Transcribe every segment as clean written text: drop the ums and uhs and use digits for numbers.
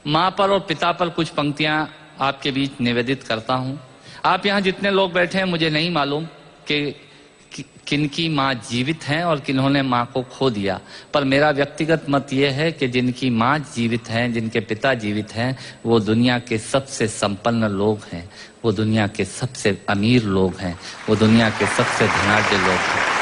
माँ पर और पिता पर कुछ पंक्तियां आपके बीच निवेदित करता हूं। आप यहाँ जितने लोग बैठे हैं, मुझे नहीं मालूम कि किनकी माँ जीवित हैं और किन्होंने माँ को खो दिया, पर मेरा व्यक्तिगत मत यह है कि जिनकी माँ जीवित हैं, जिनके पिता जीवित हैं, वो दुनिया के सबसे संपन्न लोग हैं, वो दुनिया के सबसे अमीर लोग हैं, वो दुनिया के सबसे धनाढ्य लोग हैं।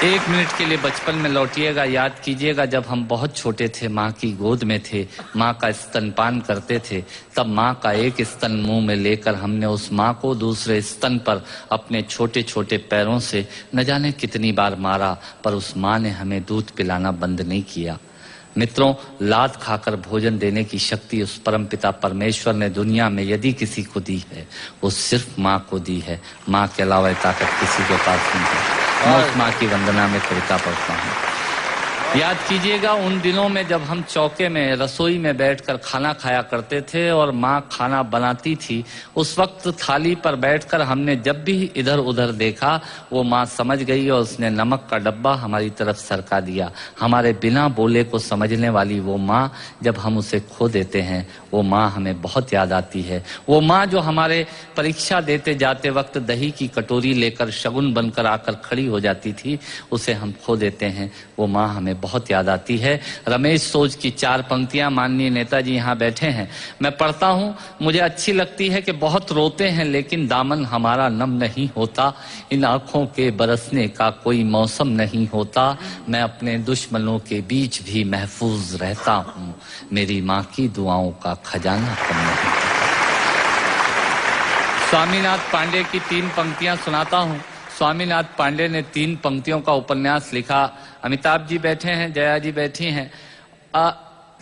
1 मिनट के लिए बचपन में लौटिएगा, याद कीजिएगा जब हम बहुत छोटे थे, माँ की गोद में थे, माँ का स्तनपान करते थे, तब माँ का एक स्तन मुंह में लेकर हमने उस माँ को दूसरे स्तन पर अपने छोटे छोटे पैरों से न जाने कितनी बार मारा, पर उस माँ ने हमें दूध पिलाना बंद नहीं किया। मित्रों, लात खाकर भोजन देने की शक्ति उस परमपिता परमेश्वर ने दुनिया में यदि किसी को दी है, वो सिर्फ माँ को दी है। माँ के अलावा ये ताकत किसी के पास नहीं है। मैं उस माँ की वंदना में कविता पढ़ता हूँ। याद कीजिएगा उन दिनों में जब हम चौके में, रसोई में बैठकर खाना खाया करते थे और माँ खाना बनाती थी। उस वक्त थाली पर बैठकर हमने जब भी इधर उधर देखा, वो माँ समझ गई और उसने नमक का डब्बा हमारी तरफ सरका दिया। हमारे बिना बोले को समझने वाली वो माँ, जब हम उसे खो देते हैं, वो माँ हमें बहुत याद आती है। वो माँ जो हमारे परीक्षा देते जाते वक्त दही की कटोरी लेकर शगुन बनकर आकर खड़ी हो जाती थी, उसे हम खो देते हैं। वो माँ हमें बहुत याद आती है। रमेश सोज की 4 पंक्तियां माननीय नेताजी यहाँ बैठे हैं, मैं पढ़ता हूँ। मुझे अच्छी लगती है कि बहुत रोते हैं लेकिन दामन हमारा नम नहीं होता, इन आंखों के बरसने का कोई मौसम नहीं होता, मैं अपने दुश्मनों के बीच भी महफूज रहता हूँ, मेरी माँ की दुआओं का खजाना कम नहीं। स्वामीनाथ पांडे की 3 पंक्तियां सुनाता हूँ। स्वामीनाथ पांडे ने 3 पंक्तियों का उपन्यास लिखा। अमिताभ जी बैठे हैं, जया जी बैठी हैं।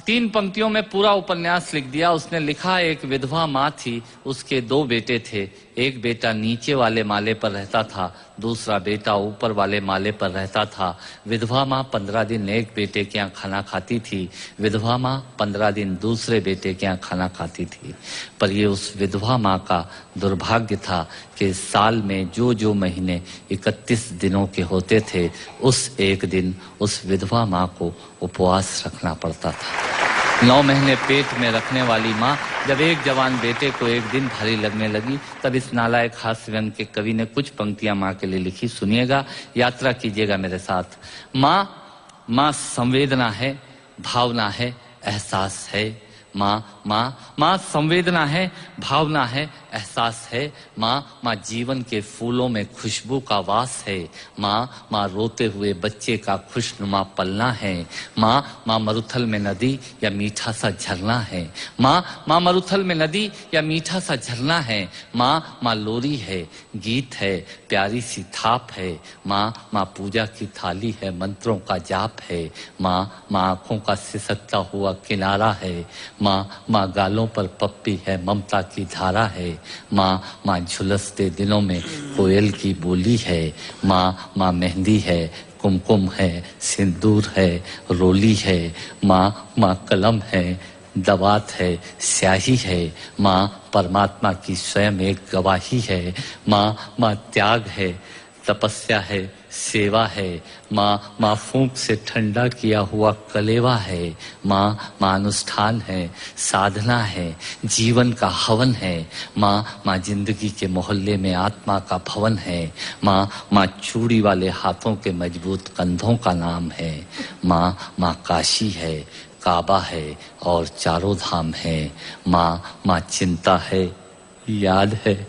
3 पंक्तियों में पूरा उपन्यास लिख दिया उसने। लिखा, एक विधवा माँ थी, उसके 2 बेटे थे। एक बेटा नीचे वाले माले पर रहता था, दूसरा बेटा ऊपर वाले माले पर रहता था। विधवा माँ 15 दिन एक बेटे के यहाँ खाना खाती थी, विधवा माँ 15 दिन दूसरे बेटे के यहाँ खाना खाती थी। पर ये उस विधवा माँ का दुर्भाग्य था कि साल में जो महीने 31 दिनों के होते थे, उस एक दिन उस विधवा माँ को उपवास रखना पड़ता था। 9 महीने पेट में रखने वाली माँ जब एक जवान बेटे को एक दिन भारी लगने लगी, तब इस नालायक हास्य व्यंग के कवि ने कुछ पंक्तियां माँ के लिए लिखी। सुनिएगा, यात्रा कीजिएगा मेरे साथ। माँ संवेदना है, भावना है, एहसास है। माँ संवेदना है, भावना है, एहसास है। माँ जीवन के फूलों में खुशबू का वास है। माँ रोते हुए बच्चे का खुशनुमा पलना है। माँ मरुथल में नदी या मीठा सा झरना है। माँ मरुथल में नदी या मीठा सा झरना है। माँ लोरी है, गीत है, प्यारी सी थाप है। माँ पूजा की थाली है, मंत्रों का जाप है। माँ आंखों का सिसकता हुआ किनारा है। माँ गालों पर पप्पी है, ममता की धारा है। माँ झुलसते दिनों में कोयल की बोली है। माँ मेहंदी है, कुमकुम है, सिंदूर है, रोली है। माँ कलम है, दवात है, स्याही है। माँ परमात्मा की स्वयं एक गवाही है। माँ त्याग है, तपस्या है, सेवा है। माँ फूंक से ठंडा किया हुआ कलेवा है। माँ अनुष्ठान है, साधना है, जीवन का हवन है। माँ जिंदगी के मोहल्ले में आत्मा का भवन है। माँ चूड़ी वाले हाथों के मजबूत कंधों का नाम है। माँ काशी है, काबा है और चारों धाम है। माँ चिंता है, याद है,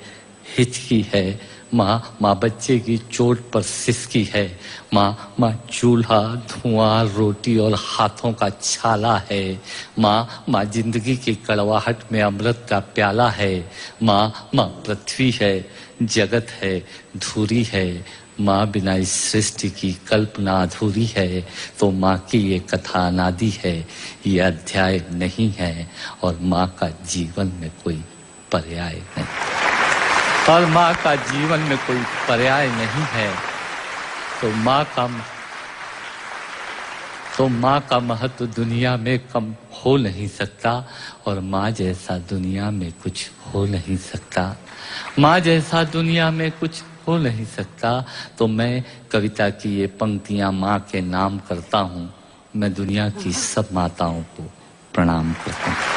हिचकी है। माँ बच्चे की चोट पर सिसकी है। माँ चूल्हा, धुआं, रोटी और हाथों का छाला है। माँ जिंदगी की कड़वाहट में अमृत का प्याला है। माँ पृथ्वी है, जगत है, धूरी है। माँ बिना इस सृष्टि की कल्पना अधूरी है। तो माँ की ये कथा अनादि है, ये अध्याय नहीं है, और माँ का जीवन में कोई पर्याय नहीं, और माँ का जीवन में कोई पर्याय नहीं है। तो माँ का महत्व दुनिया में कम हो नहीं सकता, और माँ जैसा दुनिया में कुछ हो नहीं सकता। माँ जैसा दुनिया में कुछ हो नहीं सकता। तो मैं कविता की ये पंक्तियां माँ के नाम करता हूँ। मैं दुनिया की सब माताओं को प्रणाम करता हूँ।